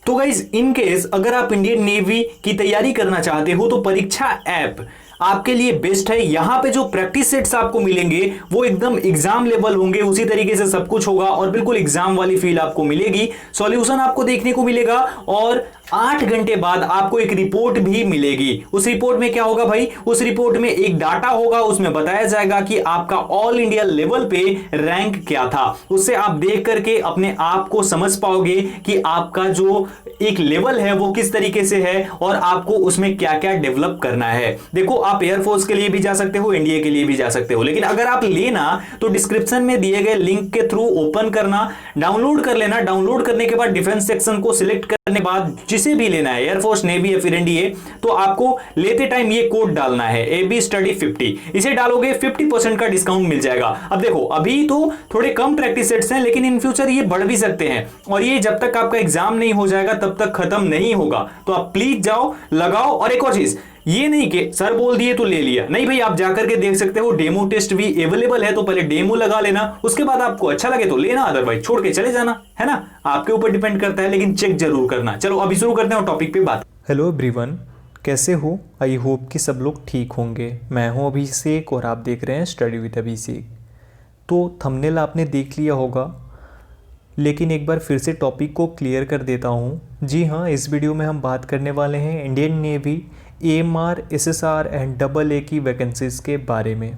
तो guys in case अगर आप इंडियन नेवी की तैयारी करना चाहते हो तो परीक्षा ऐप आपके लिए बेस्ट है। यहां पे जो प्रैक्टिस सेट्स आपको मिलेंगे वो एकदम एग्जाम लेवल होंगे, उसी तरीके से सब कुछ होगा और बिल्कुल एग्जाम वाली फील आपको मिलेगी। सॉल्यूशन आपको देखने को मिलेगा और 8 घंटे बाद आपको एक रिपोर्ट भी मिलेगी। उस रिपोर्ट में क्या होगा भाई, उस रिपोर्ट में एक डाटा होगा, उसमें बताया जाएगा कि आपका ऑल इंडिया लेवल पे रैंक क्या था। उससे आप देख करके अपने आप को समझ पाओगे कि आपका जो एक लेवल है वो किस तरीके से है और आपको उसमें क्या क्या डेवलप करना है। देखो आप एयरफोर्स के लिए भी जा सकते हो, एनडीए के लिए भी जा सकते हो, लेकिन अगर आप लेना तो डिस्क्रिप्शन में दिए गए लिंक के थ्रू ओपन करना, डाउनलोड कर लेना। डाउनलोड करने के बाद डिफेंस सेक्शन को सिलेक्ट करने के बाद जिसे भी लेना है, एयरफोर्स, नेवी या फिर एनडीए, तो आपको लेते टाइम ये कोड डालना है AB Study 50। इसे डालोगे 50% का डिस्काउंट मिल जाएगा। अब देखो अभी तो थोड़े कम प्रैक्टिस सेट्स हैं, लेकिन इन फ्यूचर ये बढ़ भी सकते हैं और ये जब तक आपका एग्जाम नहीं हो जाएगा तब तक खत्म नहीं होगा। तो आप प्लीज जाओ, लगाओ। और एक और चीज, ये नहीं कि सर बोल दिए तो ले लिया, नहीं भाई, आप जाकर के देख सकते हो, डेमो टेस्ट भी अवेलेबल है। तो पहले डेमो लगा लेना, उसके बाद आपको अच्छा लगे तो लेना, अदरवाइज छोड़ के चले जाना, है ना, आपके ऊपर डिपेंड करता है, लेकिन चेक जरूर करना। चलो अभी शुरू करते हैं टॉपिक पे बात। हेलो एवरीवन, कैसे हो? आई होप कि सब लोग ठीक होंगे। मैं हूं अभिषेक और आप देख रहे हैं स्टडी विद अभिषेक। तो थंबनेल आपने देख लिया होगा, लेकिन एक बार फिर से टॉपिक को क्लियर कर देता हूं। जी हाँ, इस वीडियो में हम बात करने वाले हैं Indian navy AMR, SSR and AA की वैकेंसीज़ के बारे में।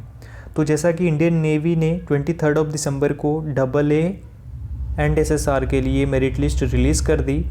तो जैसा कि इंडियन नेवी ने 23 दिसंबर को AA एंड SSR के लिए मेरिट लिस्ट रिलीज़ कर दी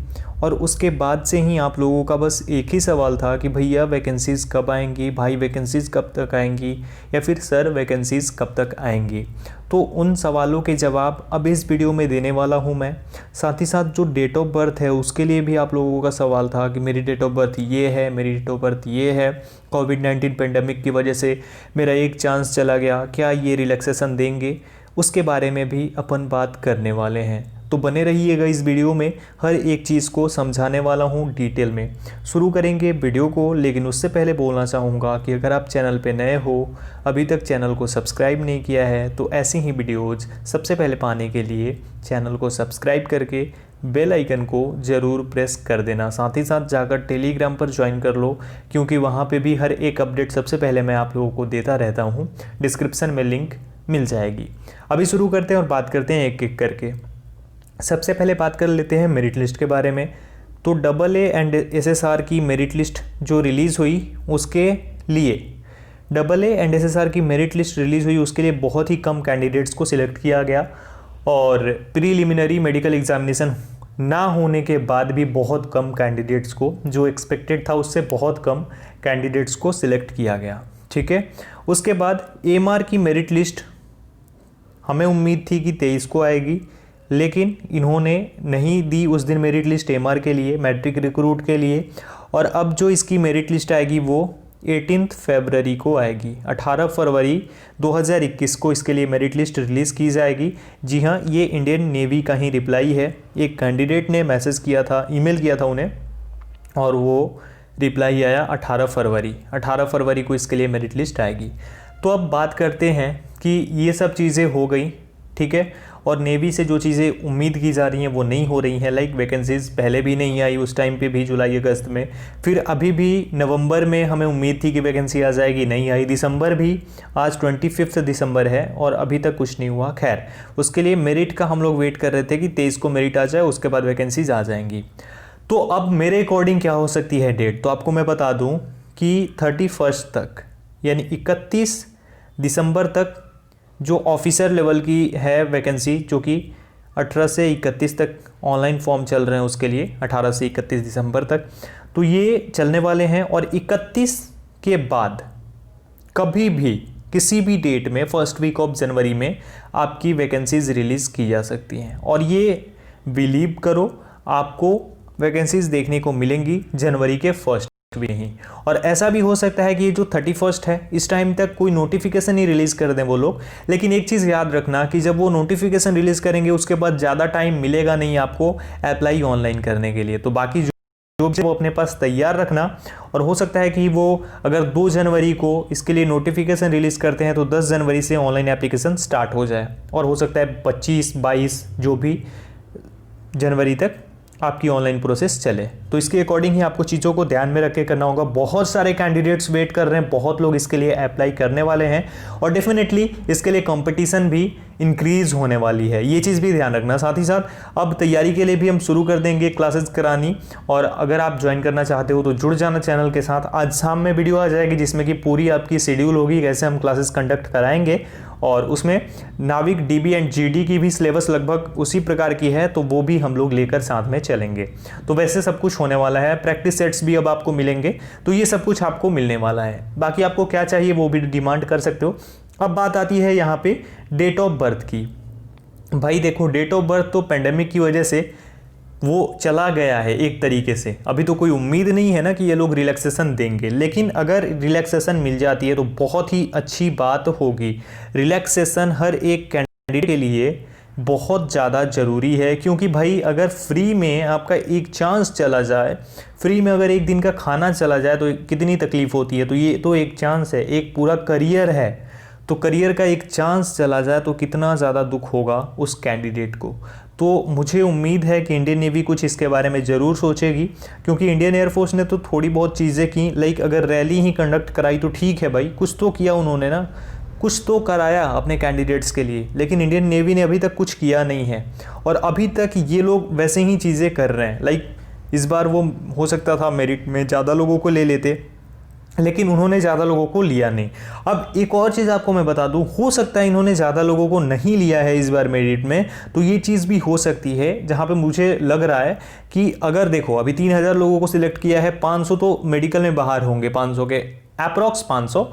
और उसके बाद से ही आप लोगों का बस एक ही सवाल था कि भैया वैकेंसीज़ कब आएंगी, भाई वैकेंसीज़ कब तक आएंगी, या फिर सर वैकेंसीज़ कब तक आएंगी। तो उन सवालों के जवाब अब इस वीडियो में देने वाला हूं मैं। साथ ही साथ जो डेट ऑफ बर्थ है उसके लिए भी आप लोगों का सवाल था कि मेरी डेट ऑफ बर्थ ये है, मेरी डेट ऑफ बर्थ ये है, कोविड-19 पेंडेमिक की वजह से मेरा एक चांस चला गया, क्या ये रिलैक्सेशन देंगे, उसके बारे में भी अपन बात करने वाले हैं। तो बने रहिएगा इस वीडियो में, हर एक चीज़ को समझाने वाला हूँ डिटेल में। शुरू करेंगे वीडियो को, लेकिन उससे पहले बोलना चाहूँगा कि अगर आप चैनल पे नए हो, अभी तक चैनल को सब्सक्राइब नहीं किया है, तो ऐसी ही वीडियोज़ सबसे पहले पाने के लिए चैनल को सब्सक्राइब करके बेल आइकन को ज़रूर प्रेस कर देना। साथ ही साथ जाकर टेलीग्राम पर ज्वाइन कर लो, क्योंकि वहाँ पे भी हर एक अपडेट सबसे पहले मैं आप लोगों को देता रहता हूँ। डिस्क्रिप्शन में लिंक मिल जाएगी। अभी शुरू करते हैं और बात करते हैं एक एक करके। सबसे पहले बात कर लेते हैं मेरिट लिस्ट के बारे में। तो AA एंड SSR की मेरिट लिस्ट जो रिलीज़ हुई उसके लिए, AA एंड SSR की मेरिट लिस्ट रिलीज़ हुई उसके लिए बहुत ही कम कैंडिडेट्स को सिलेक्ट किया गया और प्रीलिमिनरी मेडिकल एग्जामिनेशन ना होने के बाद भी बहुत कम कैंडिडेट्स को, जो एक्सपेक्टेड था उससे बहुत कम कैंडिडेट्स को सिलेक्ट किया गया। ठीक है, उसके बाद AMR की मेरिट लिस्ट हमें उम्मीद थी कि 23 को आएगी, लेकिन इन्होंने नहीं दी उस दिन मेरिट लिस्ट AMR के लिए, मैट्रिक रिक्रूट के लिए। और अब जो इसकी मेरिट लिस्ट आएगी वो 18 फरवरी को आएगी। 18 फरवरी 2021 को इसके लिए मेरिट लिस्ट रिलीज़ की जाएगी। जी हाँ, ये इंडियन नेवी का ही रिप्लाई है। एक कैंडिडेट ने मैसेज किया था, ईमेल किया था उन्हें, और वो रिप्लाई आया 18 फरवरी को इसके लिए मेरिट लिस्ट आएगी। तो अब बात करते हैं कि ये सब चीज़ें हो गई, ठीक है, और नेवी से जो चीज़ें उम्मीद की जा रही हैं वो नहीं हो रही हैं। लाइक वैकेंसीज़ पहले भी नहीं आई, उस टाइम पे भी जुलाई अगस्त में, फिर अभी भी नवंबर में हमें उम्मीद थी कि वैकेंसी आ जाएगी, नहीं आई। दिसंबर भी, आज 25 दिसंबर है और अभी तक कुछ नहीं हुआ। खैर, उसके लिए मेरिट का हम लोग वेट कर रहे थे कि 23 को मेरिट आ जाए, उसके बाद वैकेंसीज आ जाएंगी। तो अब मेरे अकॉर्डिंग क्या हो सकती है डेट, तो आपको मैं बता दूँ कि 31 तक, यानी 31 दिसंबर तक जो ऑफिसर लेवल की है वैकेंसी, जो कि 18 से 31 तक ऑनलाइन फॉर्म चल रहे हैं उसके लिए, 18 से 31 दिसंबर तक, तो ये चलने वाले हैं। और 31 के बाद कभी भी किसी भी डेट में फर्स्ट वीक ऑफ जनवरी में आपकी वैकेंसीज रिलीज़ की जा सकती हैं। और ये बिलीव करो, आपको वैकेंसीज देखने को मिलेंगी जनवरी के फर्स्ट भी नहीं। और ऐसा भी हो सकता है कि ये जो 31 है इस टाइम तक कोई नोटिफिकेशन ही रिलीज़ कर दें वो लोग। लेकिन एक चीज़ याद रखना कि जब वो नोटिफिकेशन रिलीज़ करेंगे उसके बाद ज़्यादा टाइम मिलेगा नहीं आपको अप्लाई ऑनलाइन करने के लिए। तो बाकी जो भी वो अपने पास तैयार रखना। और हो सकता है कि वो अगर 2 जनवरी को इसके लिए नोटिफिकेशन रिलीज़ करते हैं तो 10 जनवरी से ऑनलाइन एप्लीकेशन स्टार्ट हो जाए, और हो सकता है 25-22 जो भी जनवरी तक आपकी ऑनलाइन प्रोसेस चले। तो इसके अकॉर्डिंग ही आपको चीज़ों को ध्यान में रख के करना होगा। बहुत सारे कैंडिडेट्स वेट कर रहे हैं, बहुत लोग इसके लिए अप्लाई करने वाले हैं और डेफिनेटली इसके लिए कंपटीशन भी इंक्रीज होने वाली है, ये चीज़ भी ध्यान रखना। साथ ही साथ अब तैयारी के लिए भी हम शुरू कर देंगे क्लासेस करानी, और अगर आप ज्वाइन करना चाहते हो तो जुड़ जाना चैनल के साथ। आज शाम में वीडियो आ जाएगी जिसमें कि पूरी आपकी शेड्यूल होगी कैसे हम क्लासेस कंडक्ट कराएंगे, और उसमें नाविक डीबी एंड जीडी की भी सिलेबस लगभग उसी प्रकार की है, तो वो भी हम लोग लेकर साथ में चलेंगे। तो वैसे सब कुछ होने वाला है, प्रैक्टिस सेट्स भी अब आपको मिलेंगे, तो ये सब कुछ आपको मिलने वाला है। बाकी आपको क्या चाहिए वो भी डिमांड कर सकते हो। अब बात आती है यहाँ पे डेट ऑफ बर्थ की। भाई देखो, डेट ऑफ बर्थ तो पेंडेमिक की वजह से वो चला गया है एक तरीके से। अभी तो कोई उम्मीद नहीं है ना कि ये लोग रिलैक्सेशन देंगे, लेकिन अगर रिलैक्सेशन मिल जाती है तो बहुत ही अच्छी बात होगी। रिलैक्सेशन हर एक कैंडिडेट के लिए बहुत ज़्यादा ज़रूरी है, क्योंकि भाई अगर फ्री में आपका एक चांस चला जाए, फ्री में अगर एक दिन का खाना चला जाए तो कितनी तकलीफ़ होती है। तो ये तो एक चांस है, एक पूरा करियर है, तो करियर का एक चांस चला जाए तो कितना ज़्यादा दुख होगा उस कैंडिडेट को। तो मुझे उम्मीद है कि इंडियन नेवी कुछ इसके बारे में ज़रूर सोचेगी, क्योंकि इंडियन एयरफोर्स ने तो थोड़ी बहुत चीज़ें की, लाइक अगर रैली ही कंडक्ट कराई तो ठीक है भाई, कुछ तो किया उन्होंने ना, कुछ तो कराया अपने कैंडिडेट्स के लिए, लेकिन इंडियन नेवी ने अभी तक कुछ किया नहीं है। और अभी तक ये लोग वैसे ही चीज़ें कर रहे हैं। लाइक इस बार वो हो सकता था मेरिट में ज़्यादा लोगों को ले लेते, लेकिन उन्होंने ज़्यादा लोगों को लिया नहीं। अब एक और चीज़ आपको मैं बता दूं, हो सकता है इन्होंने ज़्यादा लोगों को नहीं लिया है इस बार मेरिट में, तो ये चीज़ भी हो सकती है, जहाँ पे मुझे लग रहा है कि अगर देखो अभी 3000 लोगों को सिलेक्ट किया है, 500 तो मेडिकल में बाहर होंगे, 500 के अप्रॉक्स 500,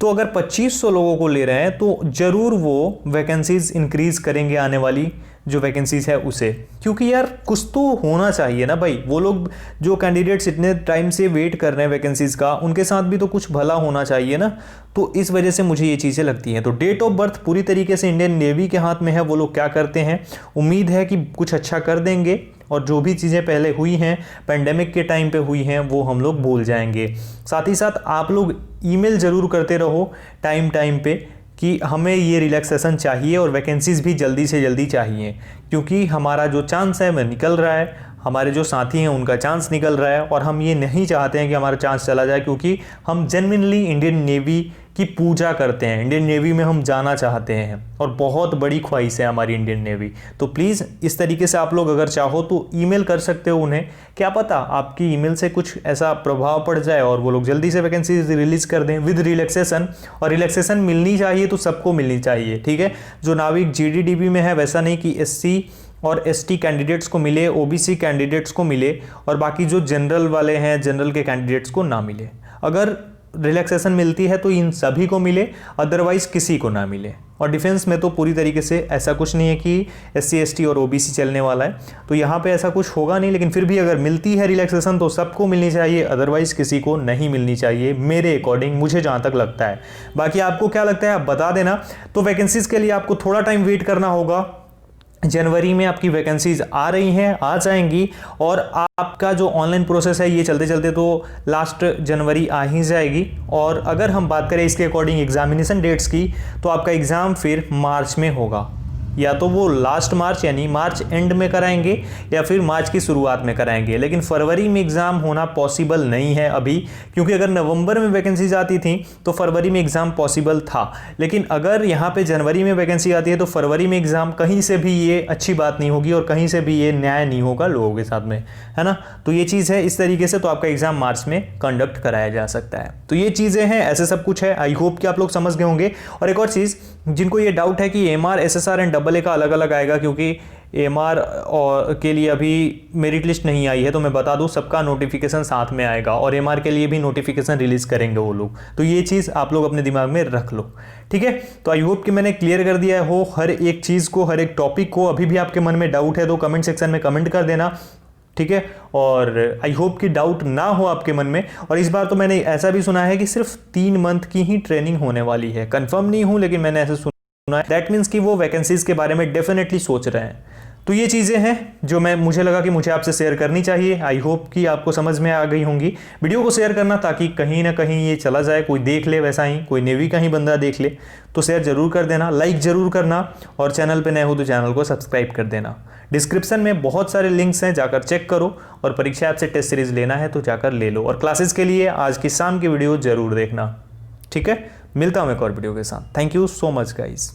तो अगर 2500 लोगों को ले रहे हैं तो ज़रूर वो वैकेंसीज इंक्रीज़ करेंगे आने वाली जो वैकेंसीज है उसे, क्योंकि यार कुछ तो होना चाहिए ना भाई। वो लोग जो कैंडिडेट्स इतने टाइम से वेट कर रहे हैं वैकेंसीज का, उनके साथ भी तो कुछ भला होना चाहिए ना। तो इस वजह से मुझे ये चीज़ें लगती हैं। तो डेट ऑफ बर्थ पूरी तरीके से इंडियन नेवी के हाथ में है, वो लोग क्या करते हैं, उम्मीद है कि कुछ अच्छा कर देंगे, और जो भी चीज़ें पहले हुई हैं पेंडेमिक के टाइम पे हुई हैं वो हम लोग भूल जाएंगे। साथ ही साथ आप लोग ईमेल ज़रूर करते रहो टाइम टाइम पे कि हमें ये रिलैक्सेशन चाहिए और वैकेंसीज़ भी जल्दी से जल्दी चाहिए, क्योंकि हमारा जो चांस है वह निकल रहा है, हमारे जो साथी हैं उनका चांस निकल रहा है, और हम ये नहीं चाहते हैं कि हमारा चांस चला जाए, क्योंकि हम जेन्युइनली इंडियन नेवी की पूजा करते हैं, इंडियन नेवी में हम जाना चाहते हैं और बहुत बड़ी ख्वाहिश है हमारी इंडियन नेवी। तो प्लीज़ इस तरीके से आप लोग अगर चाहो तो ईमेल कर सकते हो उन्हें, क्या पता आपकी ईमेल से कुछ ऐसा प्रभाव पड़ जाए और वो लोग जल्दी से वैकेंसी रिलीज़ कर दें विद रिलैक्सेशन। और रिलैक्सेशन मिलनी चाहिए तो सबको मिलनी चाहिए, ठीक है। जो नाविक जीडीडीबी में है वैसा नहीं कि एससी और एसटी कैंडिडेट्स को मिले, ओबीसी कैंडिडेट्स को मिले, और बाकी जो जनरल वाले हैं जनरल के कैंडिडेट्स को ना मिले। अगर रिलैक्सेशन मिलती है तो इन सभी को मिले, अदरवाइज किसी को ना मिले। और डिफेंस में तो पूरी तरीके से ऐसा कुछ नहीं है कि एससी एसटी और ओबीसी चलने वाला है, तो यहाँ पे ऐसा कुछ होगा नहीं। लेकिन फिर भी अगर मिलती है रिलैक्सेशन तो सबको मिलनी चाहिए, अदरवाइज किसी को नहीं मिलनी चाहिए, मेरे अकॉर्डिंग, मुझे जहाँ तक लगता है। बाकी आपको क्या लगता है आप बता देना। तो वैकेंसीज के लिए आपको थोड़ा टाइम वेट करना होगा, जनवरी में आपकी वैकेंसीज आ रही हैं, आ जाएंगी, और आपका जो ऑनलाइन प्रोसेस है ये चलते चलते तो लास्ट जनवरी आ ही जाएगी। और अगर हम बात करें इसके अकॉर्डिंग एग्जामिनेशन डेट्स की, तो आपका एग्ज़ाम फिर मार्च में होगा, या तो वो लास्ट मार्च यानी मार्च एंड में कराएंगे या फिर मार्च की शुरुआत में कराएंगे। लेकिन फरवरी में एग्ज़ाम होना पॉसिबल नहीं है अभी, क्योंकि अगर नवंबर में वैकेंसीज आती थी तो फरवरी में एग्ज़ाम पॉसिबल था। लेकिन अगर यहाँ पे जनवरी में वैकेंसी आती है तो फरवरी में एग्ज़ाम, कहीं से भी ये अच्छी बात नहीं होगी और कहीं से भी ये न्याय नहीं होगा लोगों के साथ में, है ना। तो ये चीज़ है इस तरीके से, तो आपका एग्ज़ाम मार्च में कंडक्ट कराया जा सकता है। तो ये चीज़ें हैं, ऐसे सब कुछ है। आई होप कि आप लोग समझ गए होंगे। और एक और चीज़, जिनको ये डाउट है कि MR SSR and double A का अलग अलग आएगा, क्योंकि एमआर के लिए अभी मेरिट लिस्ट नहीं आई है, तो मैं बता दूं सबका नोटिफिकेशन साथ में आएगा, और एमआर के लिए भी नोटिफिकेशन रिलीज करेंगे वो लोग। तो ये चीज़ आप लोग अपने दिमाग में रख लो, ठीक है। तो आई होप कि मैंने क्लियर कर दिया हो हर एक चीज़ को, हर एक टॉपिक को। अभी भी आपके मन में डाउट है तो कमेंट सेक्शन में कमेंट कर देना, ठीक है। और आई होप कि डाउट ना हो आपके मन में। और इस बार तो मैंने ऐसा भी सुना है कि सिर्फ 3 मंथ की ही ट्रेनिंग होने वाली है, कंफर्म नहीं हूं लेकिन मैंने ऐसे सुना है। दैट मीन्स कि वो वैकेंसीज के बारे में डेफिनेटली सोच रहे हैं। तो ये चीज़ें हैं जो मुझे लगा कि मुझे आपसे शेयर करनी चाहिए। आई होप कि आपको समझ में आ गई होंगी। वीडियो को शेयर करना ताकि कहीं ना कहीं ये चला जाए, कोई देख ले, वैसा ही कोई नेवी का ही बंदा देख ले, तो शेयर जरूर कर देना, लाइक ज़रूर करना, और चैनल पे नए हो तो चैनल को सब्सक्राइब कर देना। डिस्क्रिप्शन में बहुत सारे लिंक्स हैं, जाकर चेक करो, और परीक्षा ऐप से टेस्ट सीरीज़ लेना है तो जाकर ले लो, और क्लासेस के लिए आज की शाम की वीडियो ज़रूर देखना। ठीक है, मिलता हूँ एक और वीडियो के साथ। Thank you so much guys.